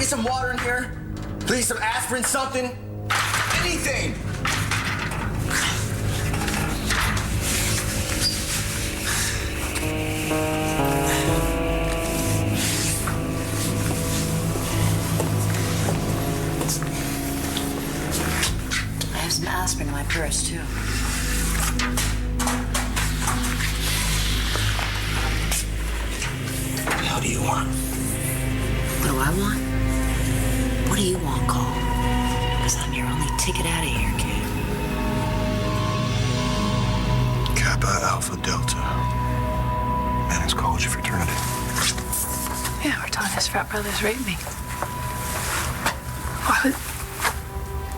get some water in here? Please, some aspirin, something? Anything! I have some aspirin in my purse, too. What do you want? What do I want? What do you want, Cole? Because I'm your only ticket out of here, kid. Kappa Alpha Delta. Men's College of Fraternity. Yeah, we're telling his frat brothers raped me.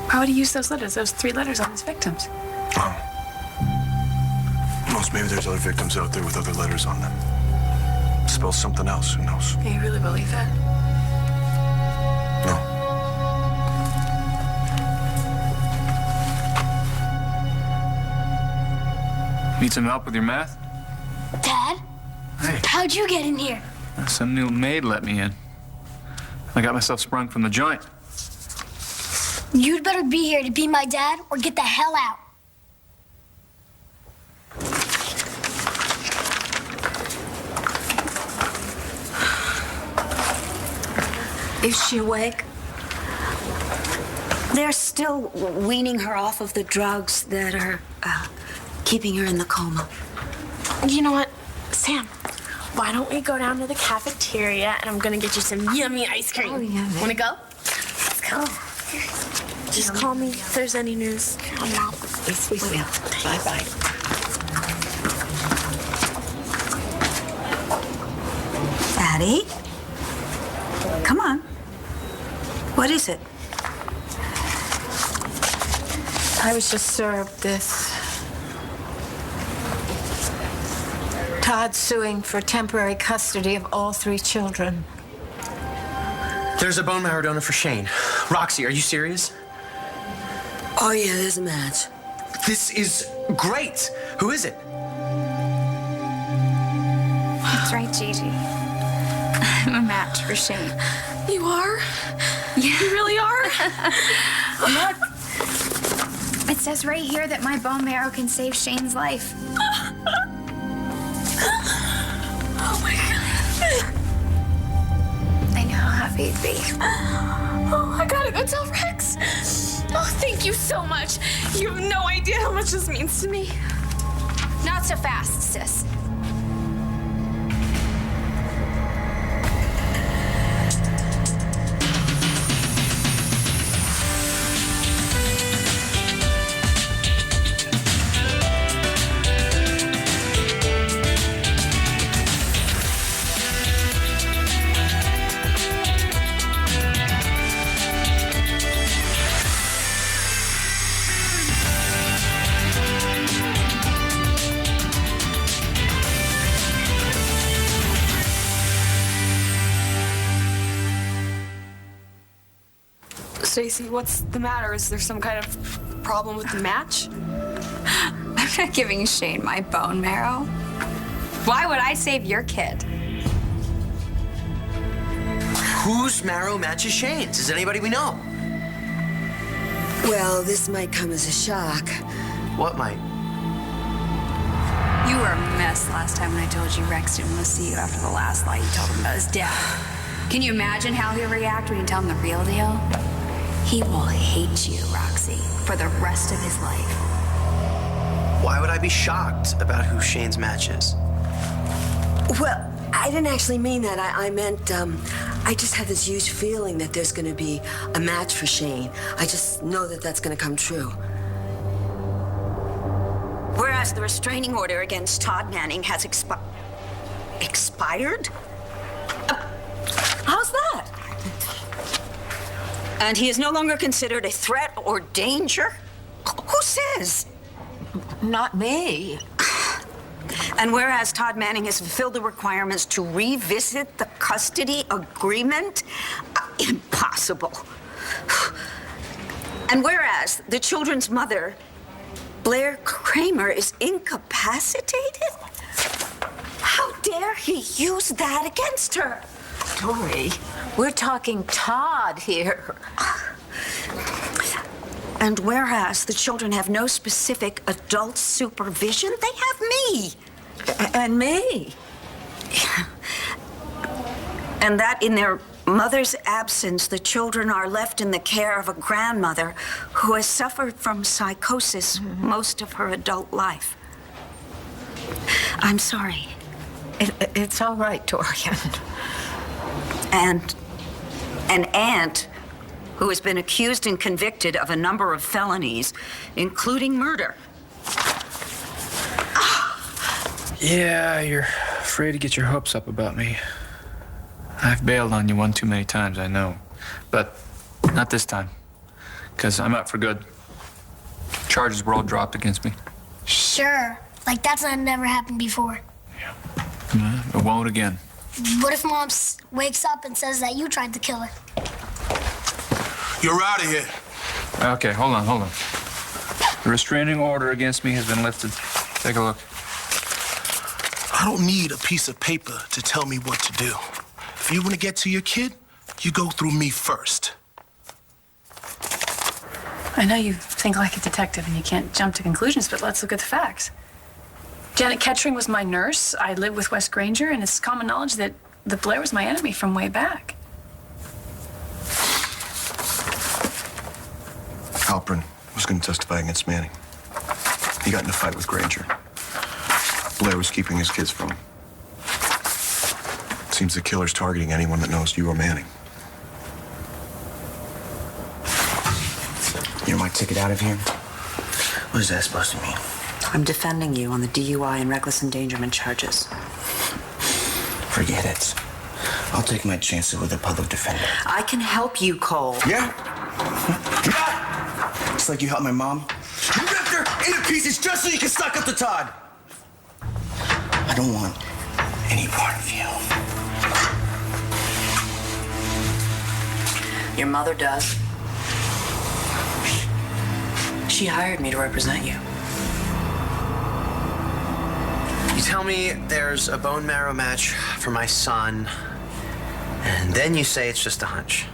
Why would he use those letters? Those 3 letters on his victims? Oh. Most maybe there's other victims out there with other letters on them. Spells something else, who knows? Do you really believe that? No. Need some help with your math? Dad? Hey. How'd you get in here? Some new maid let me in. I got myself sprung from the joint. You'd better be here to be my dad or get the hell out. Is she awake? They're still weaning her off of the drugs that are keeping her in the coma. You know what, Sam? Why don't we go down to the cafeteria and I'm gonna get you some yummy ice cream. Oh, yeah, Wanna go? Let's go. Just call me if there's any news. I'm out. Yes, we will. Bye-bye. Addie? Come on. What is it? I was just served this. Todd's suing for temporary custody of all 3 children. There's a bone marrow donor for Shane. Roxy, are you serious? Oh, yeah, there's a match. This is great. Who is it? That's right, Gigi. I'm a match for Shane. You are? Yeah. You really are? Look. It says right here that my bone marrow can save Shane's life. Oh my God. I know how happy he'd be. Oh, I gotta go tell Rex. Oh, thank you so much. You have no idea how much this means to me. Not so fast, sis. Stacy, what's the matter? Is there some kind of problem with the match? I'm not giving Shane my bone marrow. Why would I save your kid? Whose marrow matches Shane's? Is it anybody we know? Well, this might come as a shock. What might? You were a mess last time when I told you Rex didn't want to see you after the last lie you told him about his death. Can you imagine how he'll react when you tell him the real deal? He will hate you, Roxy, for the rest of his life. Why would I be shocked about who Shane's match is? Well, I didn't actually mean that. I meant, I just have this huge feeling that there's gonna be a match for Shane. I just know that that's gonna come true. Whereas the restraining order against Todd Manning has expired? How's that? And he is no longer considered a threat or danger? Who says? Not me. And whereas Todd Manning has fulfilled the requirements to revisit the custody agreement? Impossible. And whereas the children's mother, Blair Kramer, is incapacitated? How dare he use that against her? Tori. We're talking Todd here. And whereas the children have no specific adult supervision, they have me. And me. And that in their mother's absence, the children are left in the care of a grandmother who has suffered from psychosis most of her adult life. I'm sorry. It's all right, Dorian. And an aunt who has been accused and convicted of a number of felonies, including murder. Yeah, you're afraid to get your hopes up about me. I've bailed on you one too many times, I know. But not this time. Because I'm out for good. Charges were all dropped against me. Sure. Like that's not never happened before. It won't again. What if Mom wakes up and says that you tried to kill her? You're out of here. Okay, hold on. The restraining order against me has been lifted. Take a look. I don't need a piece of paper to tell me what to do. If you want to get to your kid, you go through me first. I know you think like a detective and you can't jump to conclusions, but let's look at the facts. Janet Kettering was my nurse. I lived with Wes Granger, and it's common knowledge that Blair was my enemy from way back. Halpern was going to testify against Manning. He got in a fight with Granger. Blair was keeping his kids from him. Seems the killer's targeting anyone that knows you or Manning. You're my ticket out of here? What is that supposed to mean? I'm defending you on the DUI and reckless endangerment charges. Forget it. I'll take my chances with a public defender. I can help you, Cole. Yeah? Yeah! It's like you helped my mom. You ripped her into pieces just so you can suck up to Todd. I don't want any part of you. Your mother does. She hired me to represent you. You tell me there's a bone marrow match for my son, and then you say it's just a hunch.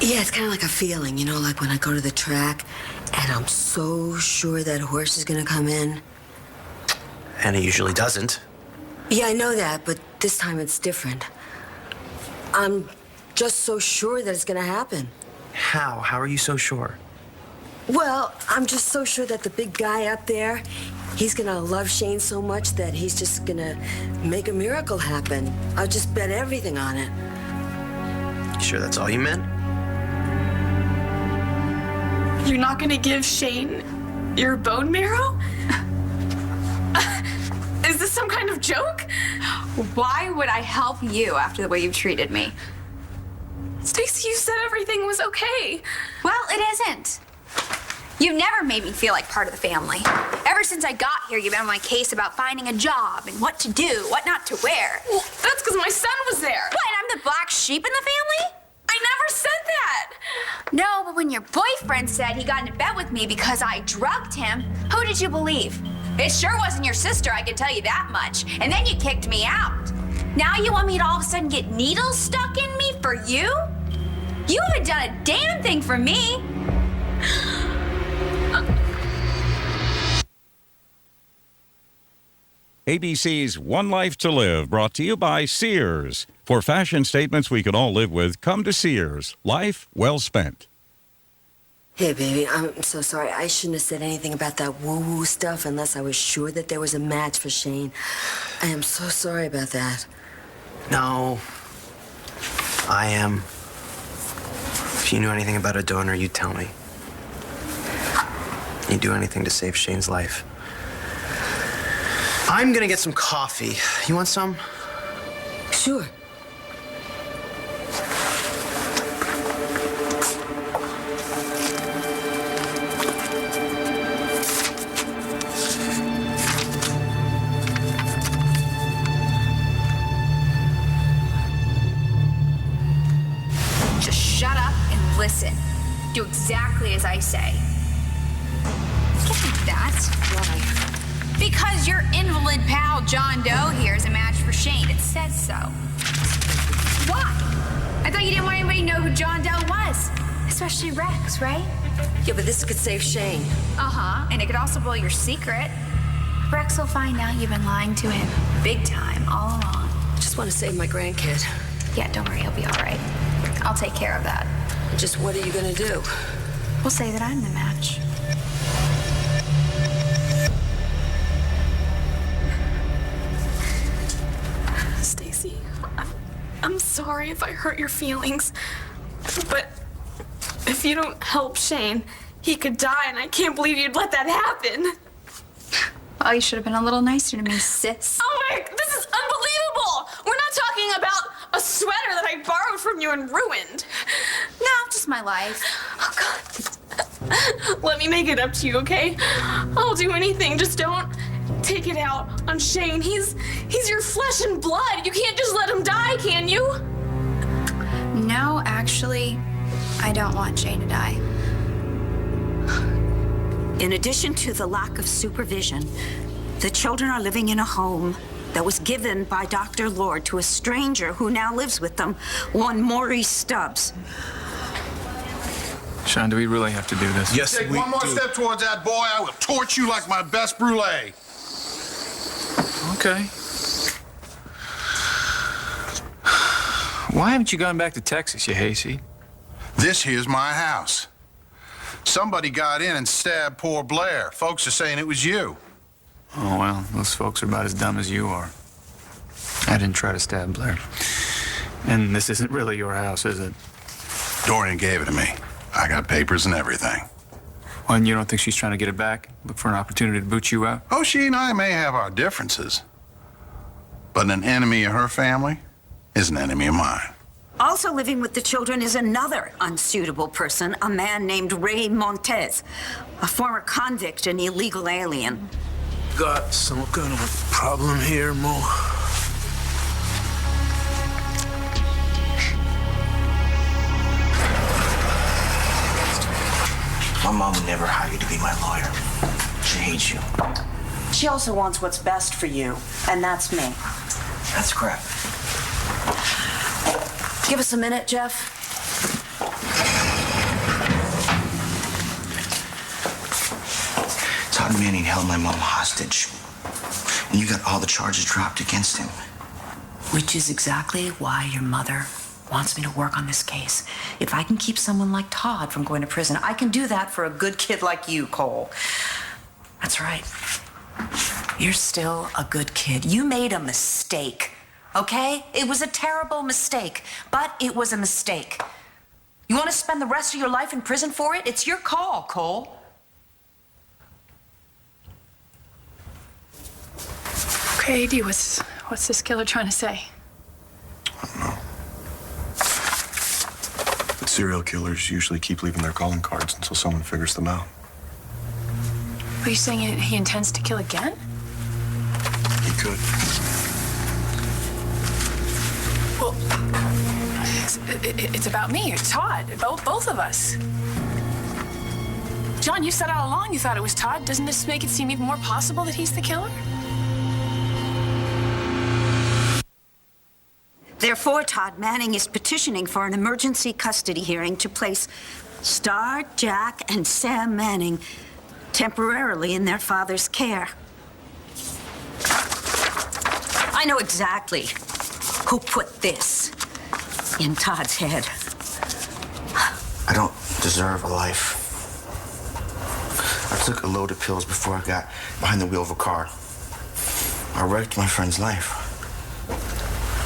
Yeah, it's kind of like a feeling, you know, like when I go to the track and I'm so sure that horse is gonna come in. And it usually doesn't. Yeah, I know that, but this time it's different. I'm just so sure that it's gonna happen. How? How are you so sure? Well, I'm just so sure that the big guy up there, he's gonna love Shane so much that he's just gonna make a miracle happen. I'll just bet everything on it. You sure that's all you meant? You're not gonna give Shane your bone marrow? Is this some kind of joke? Why would I help you after the way you've treated me? Stacy, you said everything was okay. Well, it isn't. You've never made me feel like part of the family. Ever since I got here, you've been on my case about finding a job and what to do, what not to wear. Well, that's because my son was there. What, I'm the black sheep in the family? I never said that. No, but when your boyfriend said he got into bed with me because I drugged him, who did you believe? It sure wasn't your sister, I can tell you that much. And then you kicked me out. Now you want me to all of a sudden get needles stuck in me for you? You haven't done a damn thing for me. ABC's One Life to Live, brought to you by Sears. For fashion statements we can all live with, come to Sears. Life well spent. Hey, baby, I'm so sorry. I shouldn't have said anything about that woo-woo stuff unless I was sure that there was a match for Shane. I am so sorry about that. No. I am. If you knew anything about a donor, you'd tell me. You'd do anything to save Shane's life. I'm gonna get some coffee. You want some? Sure. Just shut up and listen. Do exactly as I say. Give me that. Why? Because your invalid pal John Doe here is a match for Shane. It says so. Why? I I thought you didn't want anybody to know who John Doe was. Especially Rex, right? Yeah, but this could save Shane. Uh-huh. And it could also blow your secret. Rex will find out you've been lying to him big time all along. Just want to save my grandkid. Yeah, don't worry, he'll be all right. I'll take care of that. Just what are you gonna do? We'll say that I'm the match. Stacy, I'm sorry if I hurt your feelings, but if you don't help Shane, he could die, and I can't believe you'd let that happen. Oh, you should have been a little nicer to me, sis. Oh my, this is unbelievable! We're not talking about a sweater that I borrowed from you and ruined. No, just my life. Oh, God. Let me make it up to you, okay? I'll do anything, just don't take it out on Shane. He's your flesh and blood. You can't just let him die, can you? No, actually, I don't want Shane to die. In addition to the lack of supervision, the children are living in a home that was given by Dr. Lord to a stranger who now lives with them, one Maurice Stubbs. Sean, do we really have to do this? Yes, Take we one more do. step towards that boy, I will torch you like my best brulee. Okay. Why haven't you gone back to Texas, you hayseed? This here's my house. Somebody got in and stabbed poor Blair. Folks are saying it was you. Oh, well, those folks are about as dumb as you are. I didn't try to stab Blair. And this isn't really your house, is it? Dorian gave it to me. I got papers and everything. Well, and you don't think she's trying to get it back? Look for an opportunity to boot you out? Oh, she and I may have our differences. But an enemy of her family is an enemy of mine. Also living with the children is another unsuitable person, a man named Ray Montez, a former convict and illegal alien. Got some kind of a problem here, Mo? My mom would never hire you to be my lawyer. She hates you. She also wants what's best for you, and that's me. That's crap. Give us a minute, Jeff. Todd Manning held my mom hostage. And you got all the charges dropped against him. Which is exactly why your mother wants me to work on this case. If I can keep someone like Todd from going to prison, I can do that for a good kid like you, Cole. That's right. You're still a good kid. You made a mistake, okay? It was a terrible mistake, but it was a mistake. You want to spend the rest of your life in prison for it? It's your call, Cole. Okay, AD, what's this killer trying to say? I don't know. But serial killers usually keep leaving their calling cards until someone figures them out. Are you saying he intends to kill again? He could. Well, it's about me. It's Todd. Both of us. John, you said all along you thought it was Todd. Doesn't this make it seem even more possible that he's the killer? Therefore, Todd Manning is petitioning for an emergency custody hearing to place Star, Jack, and Sam Manning temporarily in their father's care. I know exactly who put this in Todd's head. I don't deserve a life. I took a load of pills before I got behind the wheel of a car. I wrecked my friend's life.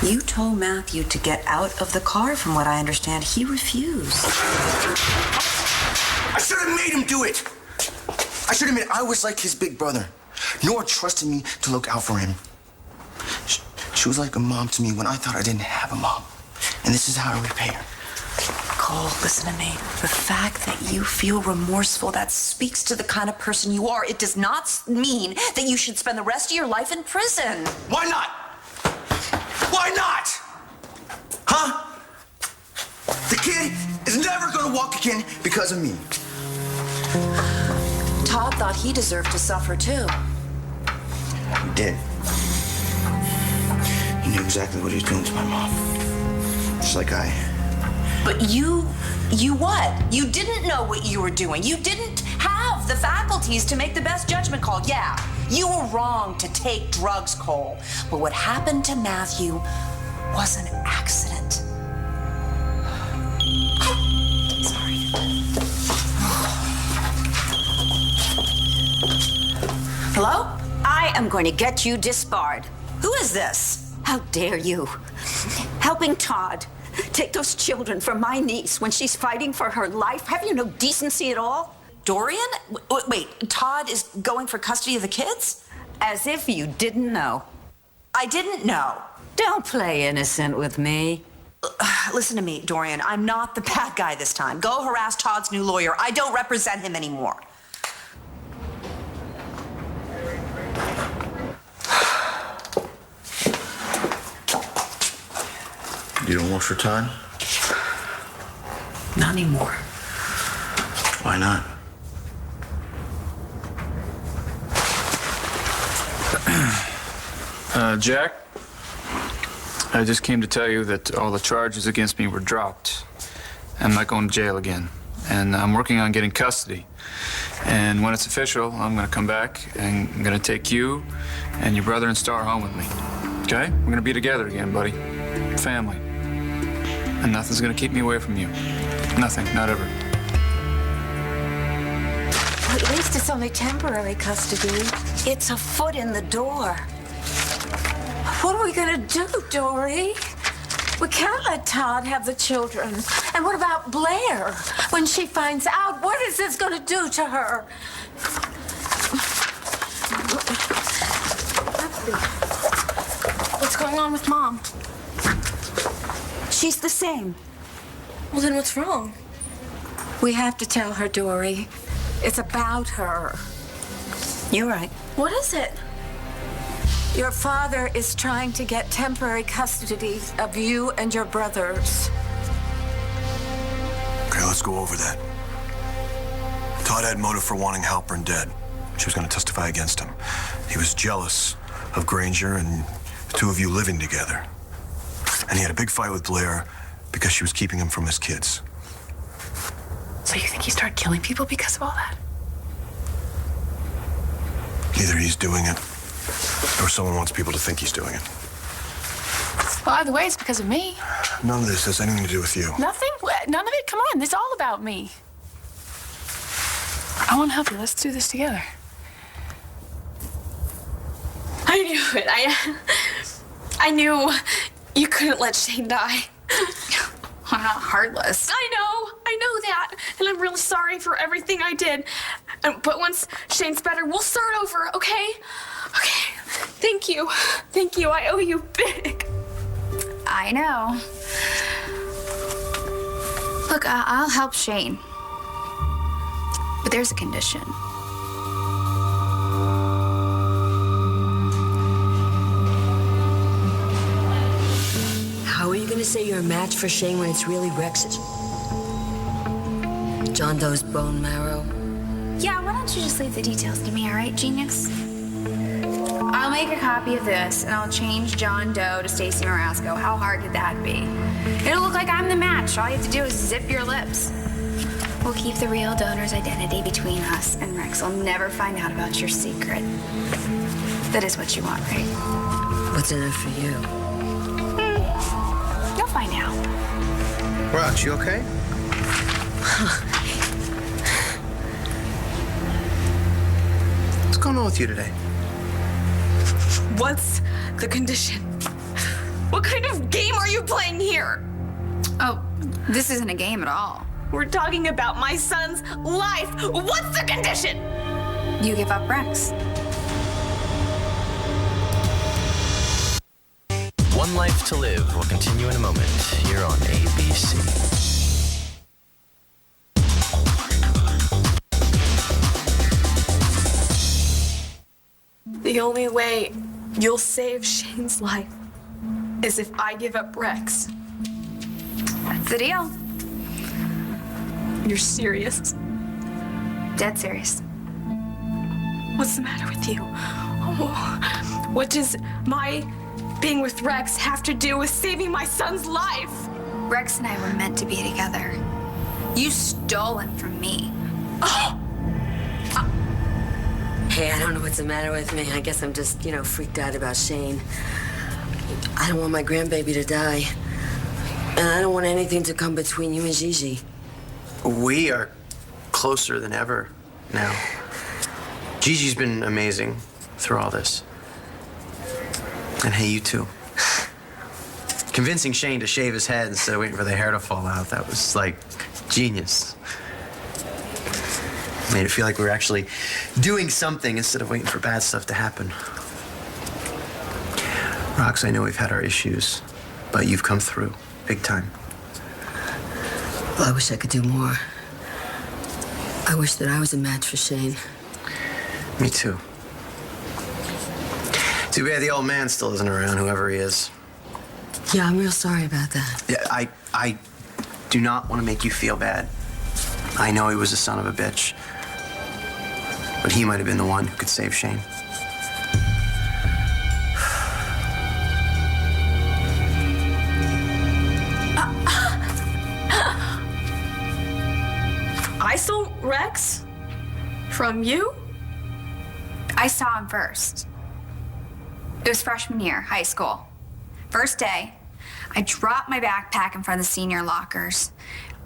You told Matthew to get out of the car, from what I understand. He refused. I should have made him do it. I should have made I was like his big brother. Nora trusted me to look out for him. She was like a mom to me when I thought I didn't have a mom. And this is how I repay her. Cole, listen to me. The fact that you feel remorseful, that speaks to the kind of person you are. It does not mean that you should spend the rest of your life in prison. Why not? Why not? Huh? The kid is never gonna walk again because of me. Todd thought he deserved to suffer too. He did. He knew exactly what he was doing to my mom. Just like I But you what? You didn't know what you were doing. You didn't have the faculties to make the best judgment call. Yeah, you were wrong to take drugs, Cole. But what happened to Matthew was an accident. Sorry. Hello? I am going to get you disbarred. Who is this? How dare you? Helping Todd take those children from my niece when she's fighting for her life? Have you no decency at all? Dorian? Wait, Todd is going for custody of the kids? As if you didn't know. I didn't know. Don't play innocent with me. Listen to me, Dorian. I'm not the bad guy this time. Go harass Todd's new lawyer. I don't represent him anymore. You don't work for Todd? Not anymore. Why not? Jack, I just came to tell you that all the charges against me were dropped. I'm not going to jail again. And I'm working on getting custody. And when it's official, I'm going to come back and I'm going to take you and your brother and Star home with me. Okay? We're going to be together again, buddy. Family. And nothing's going to keep me away from you. Nothing, not ever. Well, at least it's only temporary custody. It's a foot in the door. What are we gonna do, Dory? We can't let Todd have the children. And what about Blair? When she finds out, what is this gonna do to her? What's going on with Mom? She's the same. Well, then what's wrong? We have to tell her, Dory. It's about her. You're right. What is it? Your father is trying to get temporary custody of you and your brothers. Okay, let's go over that. Todd had motive for wanting Halpern dead. She was going to testify against him. He was jealous of Granger and the two of you living together. And he had a big fight with Blair because she was keeping him from his kids. So you think he started killing people because of all that? Either he's doing it, or someone wants people to think he's doing it. Well, either way, it's because of me. None of this has anything to do with you. Nothing? None of it? Come on, this is all about me. I want to help you. Let's do this together. I knew it. I knew you couldn't let Shane die. I'm not heartless. I know that. And I'm really sorry for everything I did. But once Shane's better, we'll start over, okay? Okay. Thank you. Thank you. I owe you big. I know. Look, I'll help Shane. But there's a condition. How are you gonna say you're a match for Shane when it's really Rex's? John Doe's bone marrow? Yeah, why don't you just leave the details to me, all right, genius? I'll make a copy of this, and I'll change John Doe to Stacy Marasco. How hard could that be? It'll look like I'm the match. All you have to do is zip your lips. We'll keep the real donor's identity between us, and Rex will never find out about your secret. That is what you want, right? What's in it for you? You'll find out. Roch, you okay? What's going on with you today? What's the condition? What kind of game are you playing here? Oh, this isn't a game at all. We're talking about my son's life. What's the condition? You give up Rex. One Life to Live will continue in a moment here on ABC. The only way you'll save Shane's life is if I give up Rex. That's the deal. You're serious? Dead serious. What's the matter with you? Oh, what does my being with Rex have to do with saving my son's life? Rex and I were meant to be together. You stole him from me. Hey, I don't know what's the matter with me. I guess I'm just, freaked out about Shane. I don't want my grandbaby to die. And I don't want anything to come between you and Gigi. We are closer than ever now. Gigi's been amazing through all this. And hey, you too. Convincing Shane to shave his head instead of waiting for the hair to fall out, that was like genius. Made it feel like we were actually doing something instead of waiting for bad stuff to happen. Rox, I know we've had our issues, but you've come through big time. Well, I wish I could do more. I wish that I was a match for Shane. Me too. Too bad the old man still isn't around, whoever he is. Yeah, I'm real sorry about that. Yeah, I do not want to make you feel bad. I know he was a son of a bitch, but he might have been the one who could save Shane. I stole Rex? From you? I saw him first. It was freshman year, high school. First day, I dropped my backpack in front of the senior lockers.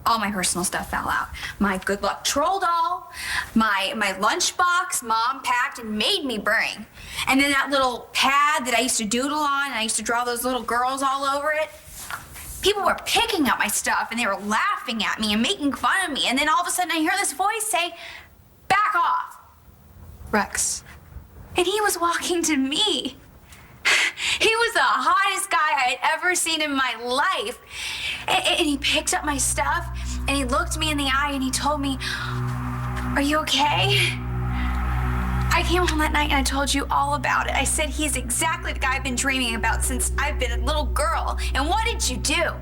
All my personal stuff fell out. My good luck troll doll, my lunchbox Mom packed and made me bring. And then that little pad that I used to doodle on, and I used to draw those little girls all over it. People were picking up my stuff, and they were laughing at me and making fun of me. And then all of a sudden, I hear this voice say, "Back off, Rex." And he was walking to me. He was the hottest guy I had ever seen in my life. And he picked up my stuff, and he looked me in the eye, and he told me, "Are you okay?" I came home that night, and I told you all about it. I said, he's exactly the guy I've been dreaming about since I've been a little girl. And what did you do?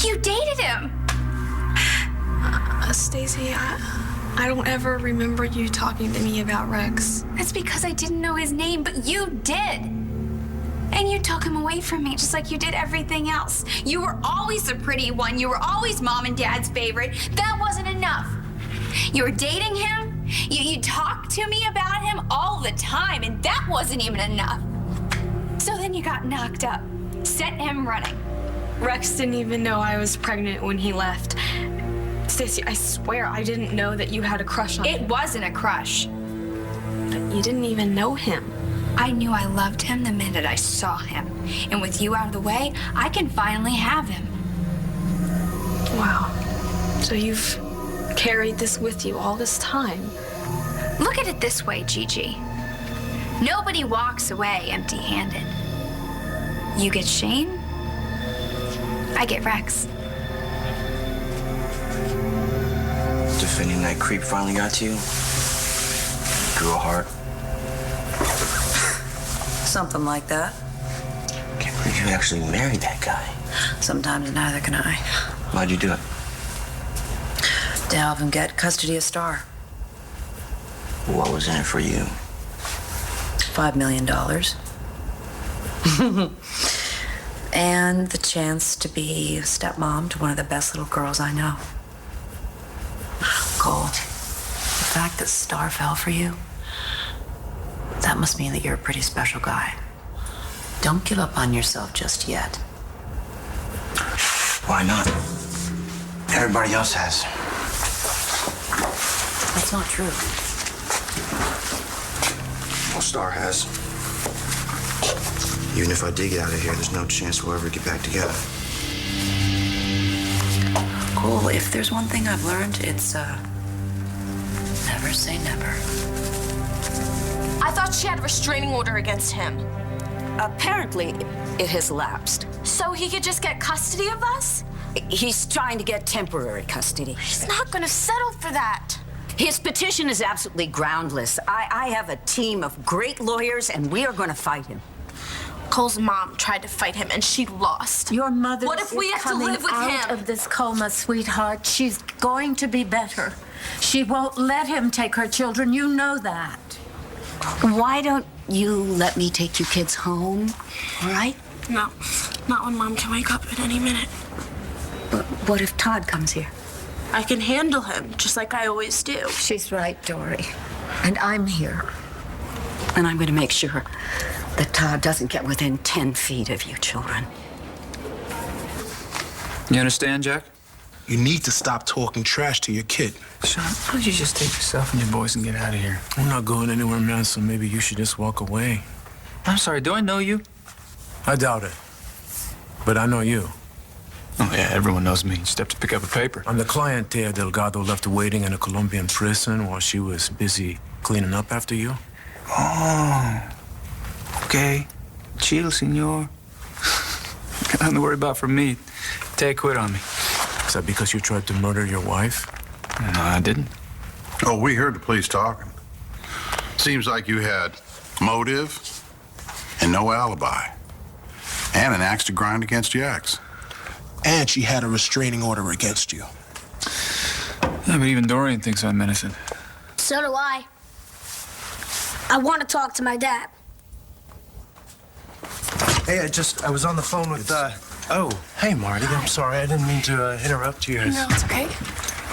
You dated him. Stacy, I don't ever remember you talking to me about Rex. That's because I didn't know his name, but you did. And you took him away from me, just like you did everything else. You were always the pretty one. You were always Mom and Dad's favorite. That wasn't enough. You were dating him. You talked to me about him all the time, and that wasn't even enough. So then you got knocked up, set him running. Rex didn't even know I was pregnant when he left. Stacy, I swear I didn't know that you had a crush on him. It wasn't a crush. But you didn't even know him. I knew I loved him the minute I saw him. And with you out of the way, I can finally have him. Wow. So you've carried this with you all this time. Look at it this way, Gigi. Nobody walks away empty-handed. You get Shane, I get Rex. Defending that creep finally got to you? Grew a heart? Something like that. Can't believe you actually married that guy. Sometimes neither can I. Why'd you do it? To help him get custody of Star. What was in it for you? $5 million. And the chance to be a stepmom to one of the best little girls I know. Cole, the fact that Star fell for you, that must mean that you're a pretty special guy. Don't give up on yourself just yet. Why not? Everybody else has. That's not true. Well, Star has. Even if I did get out of here, there's no chance we'll ever get back together. Cole, if there's one thing I've learned, it's, never say never. I thought she had a restraining order against him. Apparently, it has lapsed. So he could just get custody of us? He's trying to get temporary custody. He's not gonna settle for that. His petition is absolutely groundless. I have a team of great lawyers, and we are going to fight him. Cole's mom tried to fight him, and she lost. Your mother What if we is have to coming live with out him? of this coma, sweetheart. She's going to be better. She won't let him take her children. You know that. Why don't you let me take you kids home, all right? No, not when Mom can wake up at any minute. But what if Todd comes here? I can handle him, just like I always do. She's right, Dory. And I'm here. And I'm going to make sure that Todd doesn't get within 10 feet of you children. You understand, Jack? You need to stop talking trash to your kid. Sean, why don't you just take yourself and your boys and get out of here? I'm not going anywhere, man, so maybe you should just walk away. I'm sorry, do I know you? I doubt it. But I know you. Oh, yeah, everyone knows me. Just have to pick up a paper. I'm the client Tia Delgado left waiting in a Colombian prison while she was busy cleaning up after you. Oh, okay. Chill, senor. Nothing to worry about from me. Take quit on me. Is that because you tried to murder your wife? No, I didn't. Oh, we heard the police talking. Seems like you had motive and no alibi. And an axe to grind against your ex. And she had a restraining order against you. Yeah, but even Dorian thinks I'm innocent. So do I. I want to talk to my dad. Hey, I was on the phone with, Oh, hey, Marty. I'm sorry. I didn't mean to interrupt you. No, it's okay.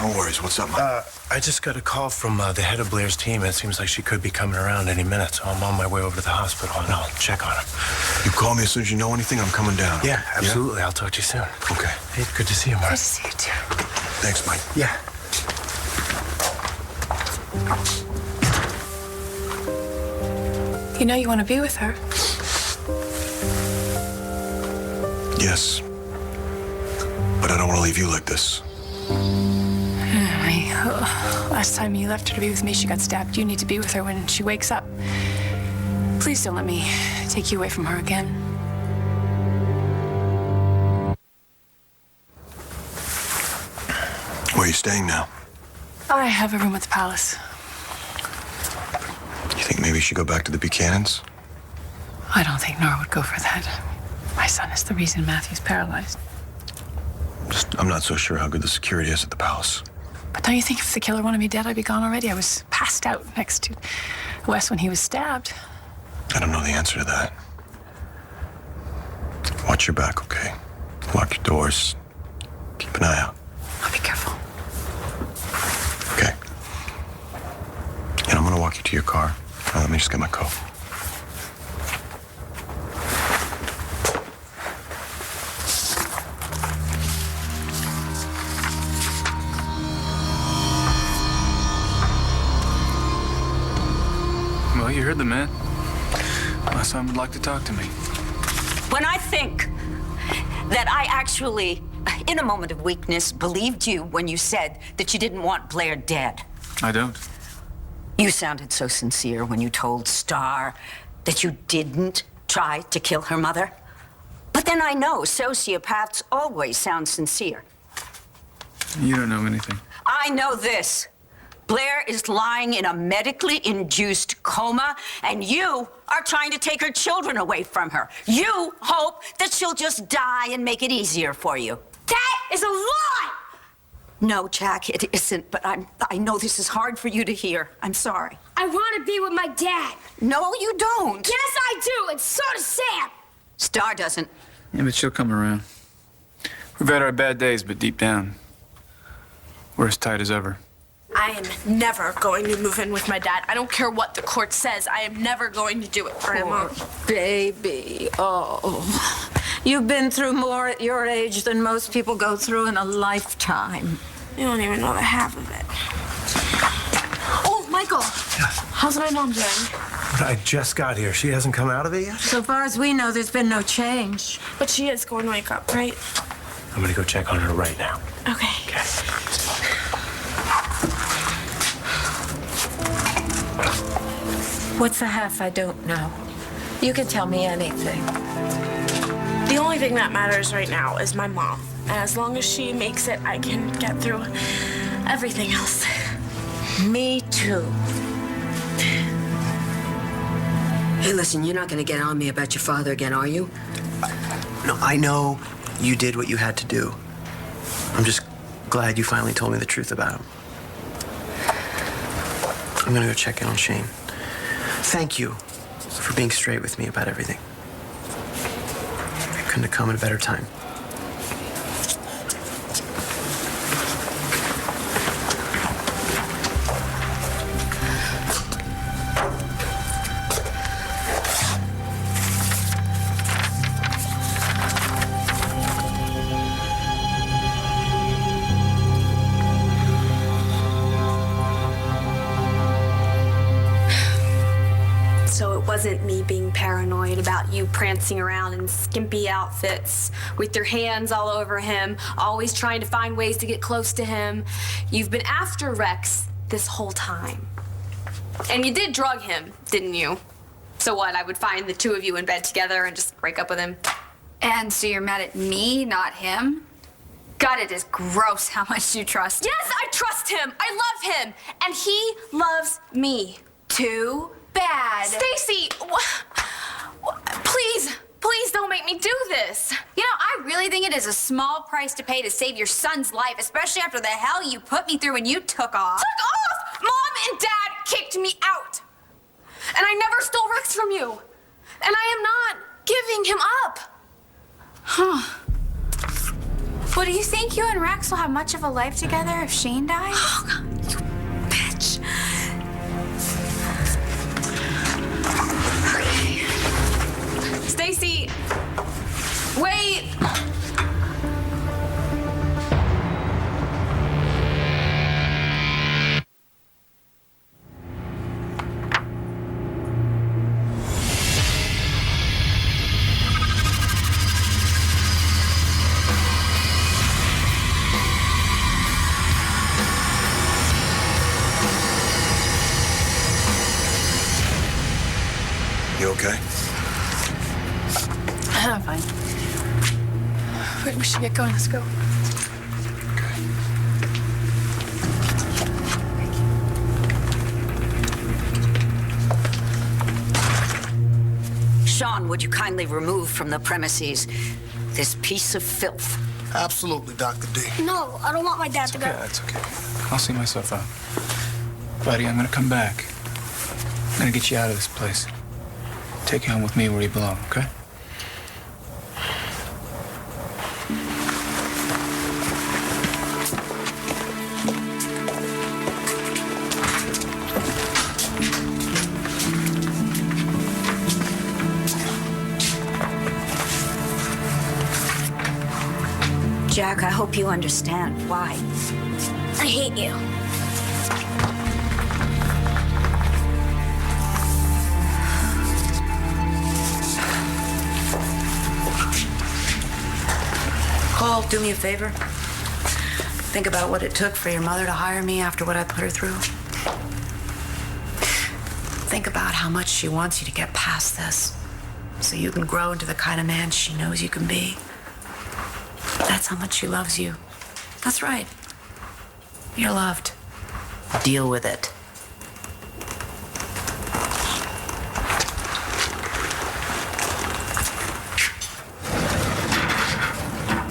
No worries. What's up, man? I just got a call from the head of Blair's team. It seems like she could be coming around any minute, so I'm on my way over to the hospital, and I'll check on her. You call me as soon as you know anything, I'm coming down. Yeah, absolutely. I'll talk to you soon. Okay. Hey, good to see you, Marty. Good to see you, too. Thanks, Mike. Yeah. You know you want to be with her. Yes. But I don't want to leave you like this. Last time you left her to be with me, she got stabbed. You need to be with her when she wakes up. Please don't let me take you away from her again. Where are you staying now? I have a room at the palace. You think maybe you should go back to the Buchanans? I don't think Nora would go for that. My son is the reason Matthew's paralyzed. I'm not so sure how good the security is at the palace. But don't you think if the killer wanted me dead, I'd be gone already? I was passed out next to Wes when he was stabbed. I don't know the answer to that. Watch your back, okay? Lock your doors. Keep an eye out. I'll be careful. Okay. And I'm gonna walk you to your car. Now, let me just get my coat. Well, you heard the man. My son would like to talk to me. When I think that I actually, in a moment of weakness, believed you when you said that you didn't want Blair dead. I don't. You sounded so sincere when you told Star that you didn't try to kill her mother. But then I know sociopaths always sound sincere. You don't know anything. I know this. Blair is lying in a medically induced coma, and you are trying to take her children away from her. You hope that she'll just die and make it easier for you. That is a lie! No, Jack, it isn't, but I know this is hard for you to hear. I'm sorry. I want to be with my dad. No, you don't. Yes, I do, and so does Sam. Star doesn't. Yeah, but she'll come around. We've had our bad days, but deep down, we're as tight as ever. I am never going to move in with my dad. I don't care what the court says. I am never going to do it, Grandma. Baby, oh. You've been through more at your age than most people go through in a lifetime. You don't even know the half of it. Oh, Michael. Yes. How's my mom doing? But I just got here. She hasn't come out of it yet? So far as we know, there's been no change. But she is going to wake up, right? I'm gonna go check on her right now. Okay. What's the half I don't know? You can tell me anything. The only thing that matters right now is my mom. And as long as she makes it, I can get through everything else. Me too. Hey, listen, you're not going to get on me about your father again, are you? No, I know you did what you had to do. I'm just glad you finally told me the truth about him. I'm gonna go check in on Shane. Thank you for being straight with me about everything. I couldn't have come at a better time. wasn't me being paranoid about you prancing around in skimpy outfits with your hands all over him, always trying to find ways to get close to him. You've been after Rex this whole time. And you did drug him, didn't you? So what, I would find the two of you in bed together and just break up with him? And so you're mad at me, not him? God, it is gross how much you trust him. Yes, I trust him. I love him. And he loves me. Too bad. Stacy, please don't make me do this. You know, I really think it is a small price to pay to save your son's life, especially after the hell you put me through when you took off. Took off? Mom and Dad kicked me out. And I never stole Rex from you. And I am not giving him up. Huh. Well, do you think you and Rex will have much of a life together if Shane dies? Oh, God, you bitch. Stacy, wait. You okay? I'm fine. Wait, we should get going. Let's go. Sean, would you kindly remove from the premises this piece of filth? Absolutely, Dr. D. No, I don't want my dad to go. Yeah, that's okay. I'll see myself out. Buddy, I'm gonna come back. I'm gonna get you out of this place. Take you home with me where you belong, okay? Jack, I hope you understand why. I hate you. Cole, do me a favor. Think about what it took for your mother to hire me after what I put her through. Think about how much she wants you to get past this so you can grow into the kind of man she knows you can be. That's how much she loves you. That's right. You're loved. Deal with it.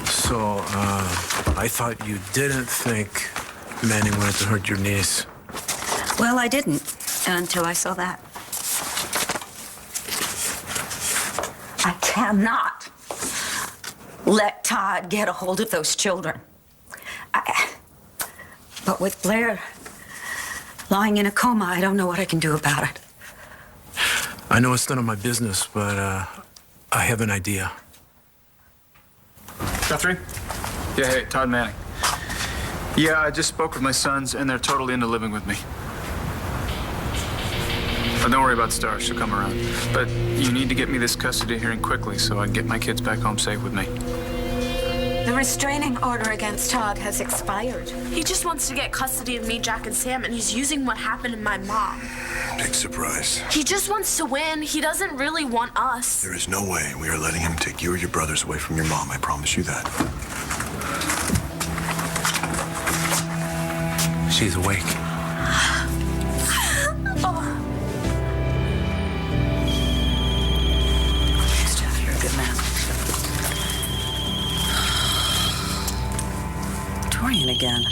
So, I thought you didn't think Manning wanted to hurt your niece. Well, I didn't until I saw that. I cannot let Todd get a hold of those children. But with Blair lying in a coma, I don't know what I can do about it. I know it's none of my business, but I have an idea. Guthrie? Yeah, hey, Todd Manning. Yeah, I just spoke with my sons, and they're totally into living with me. But don't worry about Star, she'll come around. But you need to get me this custody hearing quickly so I can get my kids back home safe with me. The restraining order against Todd has expired. He just wants to get custody of me, Jack, and Sam, and he's using what happened to my mom. Big surprise. He just wants to win. He doesn't really want us. There is no way we are letting him take you or your brothers away from your mom. I promise you that. She's awake. You're a good man. Dorian again.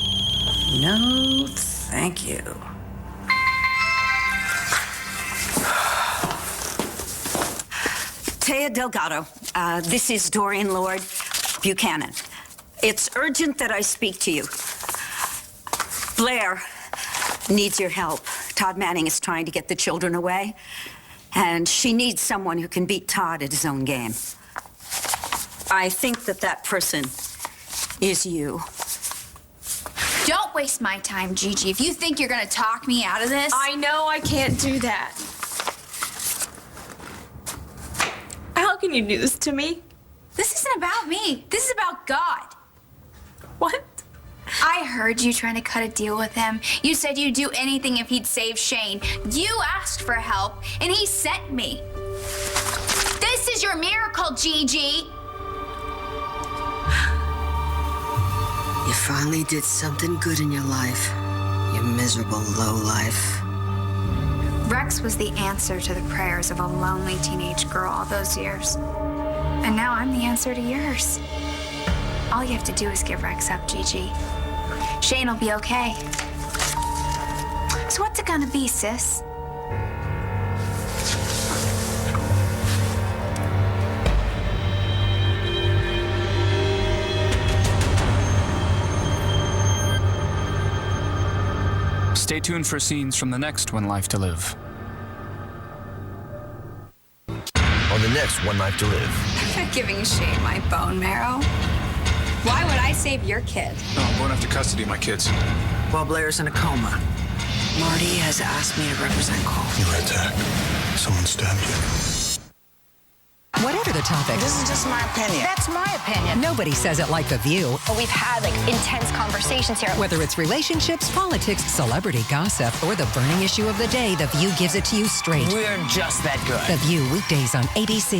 No, thank you. Taya Delgado, this is Dorian Lord Buchanan. It's urgent that I speak to you. Blair needs your help. Todd Manning is trying to get the children away, and she needs someone who can beat Todd at his own game. I think that person is you. Don't waste my time, Gigi. If you think you're gonna talk me out of this... I know I can't do that. can you do this to me? This isn't about me. This is about God. What? I heard you trying to cut a deal with him. You said you'd do anything if he'd save Shane. You asked for help, and he sent me. This is your miracle, Gigi. You finally did something good in your life, you miserable lowlife. Rex was the answer to the prayers of a lonely teenage girl all those years. And now I'm the answer to yours. All you have to do is give Rex up, Gigi. Shane will be okay. So what's it gonna be, sis? Stay tuned for scenes from the next One Life to Live. On the next One Life to Live. I'm not giving Shane my bone marrow. Why would I save your kid? No, I'm going after custody of my kids. While Blair's in a coma. Marty has asked me to represent Cole. You were attacked. Someone stabbed you. Whatever the topic. This is just my opinion. That's my opinion. Nobody says it like The View. We've had intense conversations here. Whether it's relationships, politics, celebrity gossip, or the burning issue of the day, The View gives it to you straight. We're just that good. The View, weekdays on ABC.